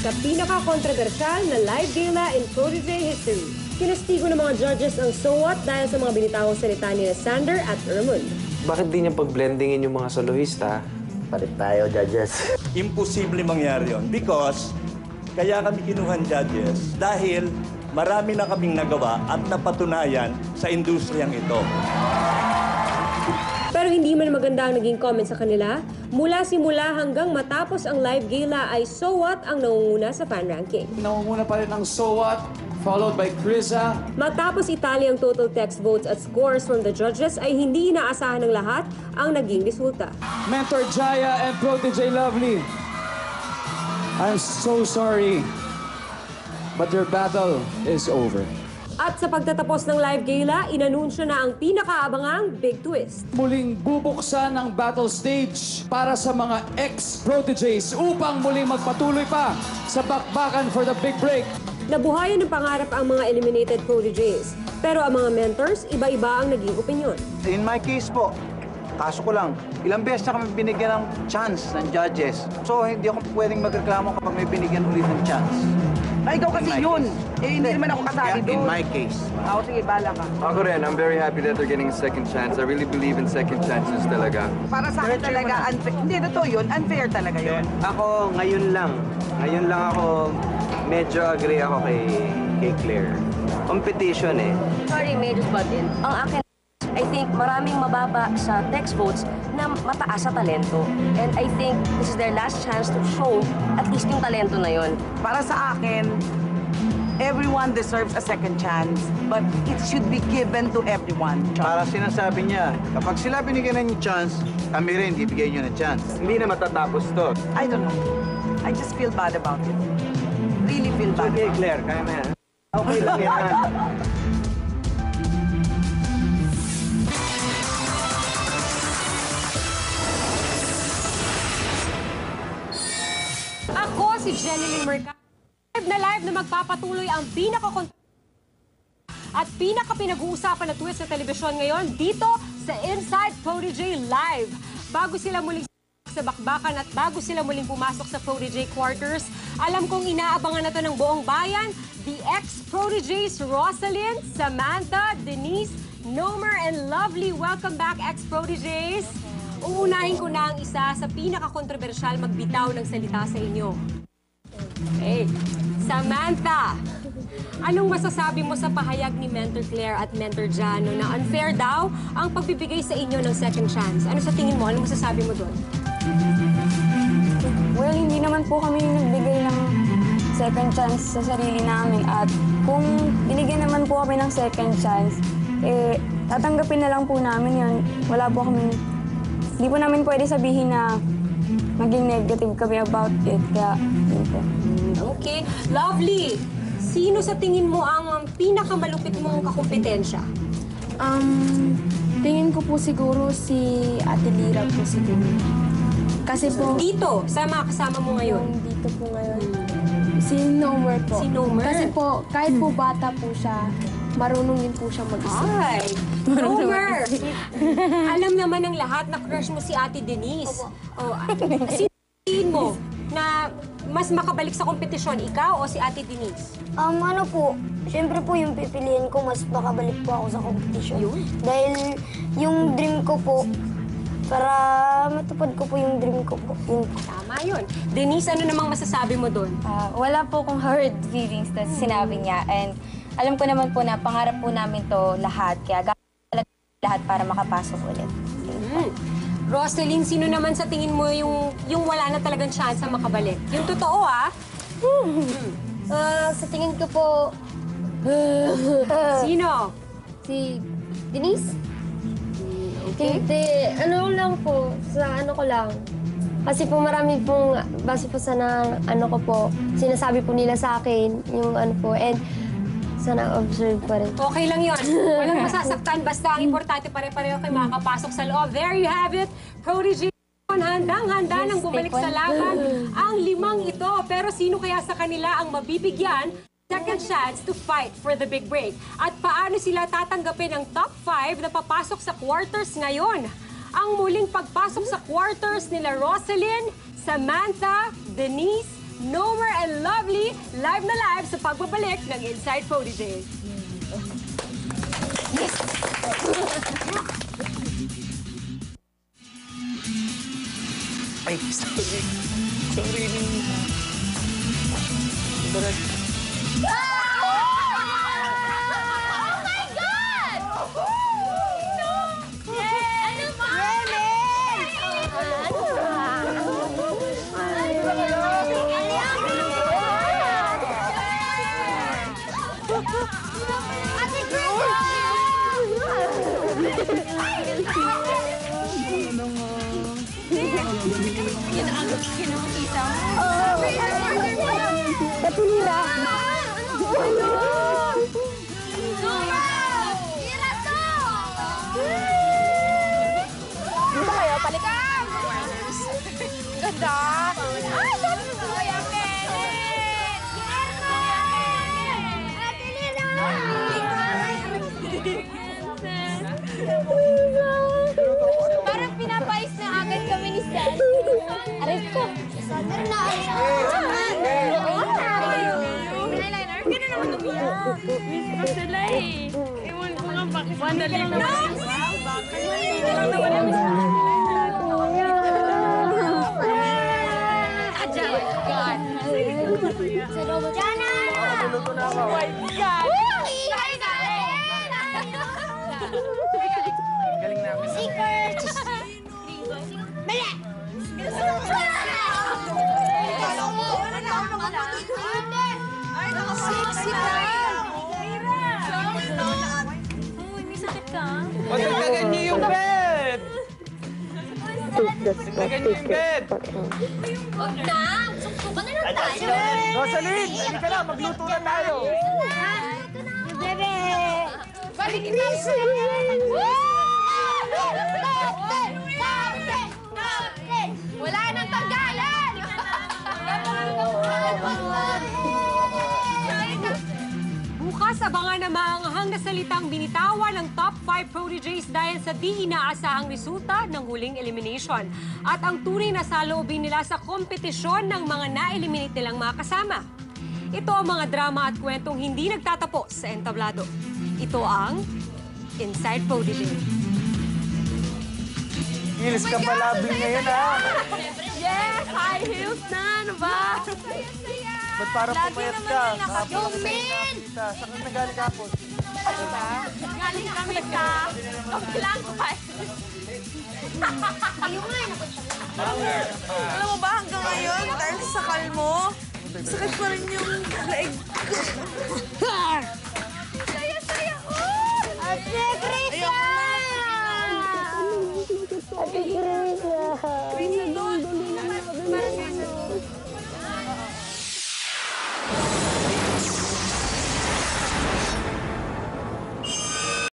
sa pinaka-kontrobersyal na live gala in Protégé history. Kinastigo ng mga judges ang So What dahil sa mga binitawang salita ni Sander at Ermund. Bakit di niya pag-blendingin yung mga soloista? Palit tayo, judges. Imposible mangyari yun because kaya kami kinuhan judges dahil marami na kaming nagawa at napatunayan sa industriyang ito. Pero hindi man maganda ang naging comment sa kanila. Mula simula hanggang matapos ang live gala ay So What ang nangunguna sa fan ranking. Nangunguna pa rin ang So What, followed by Krisa. Matapos itali ang total text votes at scores from the judges ay hindi inaasahan ng lahat ang naging resulta. Mentor Jaya and Protégé Lovely. I'm so sorry, but your battle is over. At sa pagtatapos ng live gala, inanunsyo na ang pinakaabangang big twist. Muling bubuksan ang battle stage para sa mga ex-Protégés upang muling magpatuloy pa sa bakbakan for the big break. Nabuhayan ng pangarap ang mga eliminated protégés. Pero ang mga mentors, iba-iba ang naging opinyon. In my case po, kaso ko lang, ilang beses na kami binigyan ng chance ng judges. So, hindi ako pwedeng magreklamo kapag may binigyan ulit ng chance. Ay, ikaw kasi In my yun. case. Eh, hindi naman ako kasali In doon. my case. Ako, sige, bala ka. Ako rin, I'm very happy that they're getting a second chance. I really believe in second chances talaga. Para sa akin talaga, unfair. Hindi, totoo yun. Unfair talaga yun. Ako, ngayon lang ako medyo agree ako kay Claire. Competition eh. Sorry, Major Budin. Ang akin, I think maraming mababa sa text votes na mataas sa talento. And I think this is their last chance to show at least yung talento na yon. Para sa akin, everyone deserves a second chance. But it should be given to everyone. Para sinasabi niya, kapag sila binigyan ng chance, kami rin ibigay niyo ng chance. Hindi na matatapos to. I don't know. I just feel bad about it. Really feel bad. Okay, Claire, kaya mo yan. Okay lang yan. Ako si Jenny Mercado. Live na magpapatuloy ang at pinaka-pinag-uusapan na twist sa telebisyon ngayon dito sa Inside Protégé Live. Bago sila muling sa bakbakan at bago sila muling pumasok sa Protégé quarters, alam kong inaabangan na to ng buong bayan, the ex-Protégés Rosalyn, Samantha, Denise, Nomer, and Lovely. Welcome back, ex-Protégés. Uunahin ko na ang isa sa pinaka-kontrobersyal magbitaw ng salita sa inyo. Hey, Samantha, anong masasabi mo sa pahayag ni Mentor Claire at Mentor Jano na unfair daw ang pagbibigay sa inyo ng second chance? Ano sa tingin mo? Anong masasabi mo doon? Well, hindi naman po kami nagbigay ng second chance sa sarili namin. At kung binigyan naman po kami ng second chance, eh, tatanggapin na lang po namin yun. Wala po kami, hindi po namin pwede sabihin na maging negative kami about it. Kaya, yun po. Okay. Lovely. Sino sa tingin mo ang pinakamalupit mong kakumpetensya? Tingin ko po siguro si Ate Lira po siguro. Kasi po... Dito, sa mga kasama mo ngayon. Dito po ngayon. Si Nomer po. Si Nomer? Kasi po, kahit po bata po siya, marunong din po siya mag-isip. Ay, Nomer! Alam naman ng lahat na crush mo si Ate Denise. Oh, sino mo na mas makabalik sa kompetisyon, ikaw o si Ate Denise? Ano po, siyempre po yung pipiliin ko, mas makabalik po ako sa competition. Yun? Dahil yung dream ko po, para matupad ko po yung dream ko po. Yun po. Tama yun. Denise, ano namang masasabi mo doon? Wala po kong hurt feelings na sinabi niya. And alam ko naman po na pangarap po namin to lahat. Kaya gagawin talaga lahat para makapasok ulit. Rosalyn, sino naman sa tingin mo yung wala na talagang chance na makabalik? Yung totoo, ah? Sa tingin ko po, Sino? si Denise. Okay. Hindi, ano lang po, sa ano ko lang. Kasi po marami pong, base po sa ano ko po, sinasabi po nila sa akin, yung ano po, and sana observe pa rin. Okay lang yun. Walang masasaktan. Basta ang importante pare-pareho kayo makakapasok sa loob. There you have it. Protégé, handang-handa nang bumalik sa laban ang 5 ito. Pero sino kaya sa kanila ang mabibigyan second chance to fight for the big break? At paano sila tatanggapin ang top 5 na papasok sa quarters ngayon? Ang muling pagpasok sa quarters nila Rosalyn, Samantha, Denise, Nomer and Lovely, live na live sa pagbabalik ng Inside Protégé. Ay, sorry. Sorry. Katulira. Dito kayo, palikan! Ganda! Ay, dami mo ba yan, Bennett? Parang pinapais na agad kami ni Stan. Aray ko. Pero naalis ko. Eyeliner? Gano'n naman umiyak. Miss ko sila eh. Ewan ko nga bakit. Wandali lang. No! Jana! Oh my God! Galing namin. Secrets! Mali! Sexy ka! Uy, may sakit ka? Magdagdagan niyo yung bed! Magdagdagan niyo yung bed! Huwag na! Suksukan na lang tayo! Rosaline, halika na, magluto na tayo. Bebe! Balikin Wala nang tanggalan! Bukas, abangan namang hanggang salitang binitawan ng top 5 protégés dahil sa di inaasahang resulta ng huling elimination at ang tunay na saloobin nila sa kompetisyon ng mga na-eliminate nilang mga kasama. Ito ang mga drama at kwentong hindi nagtatapos sa entablado. Ito ang Inside Protégé. Heels ka pa labing ngayon, ha? Yes! High heels na! Ano ba? Ba't parang pumayat ka? Yung min! Saan ka nagaling kapon? Galing kami ka. Lang pa. Alam mo ba, hanggang ngayon, dahil sa sakal mo, sakit pa rin yung leeg ko.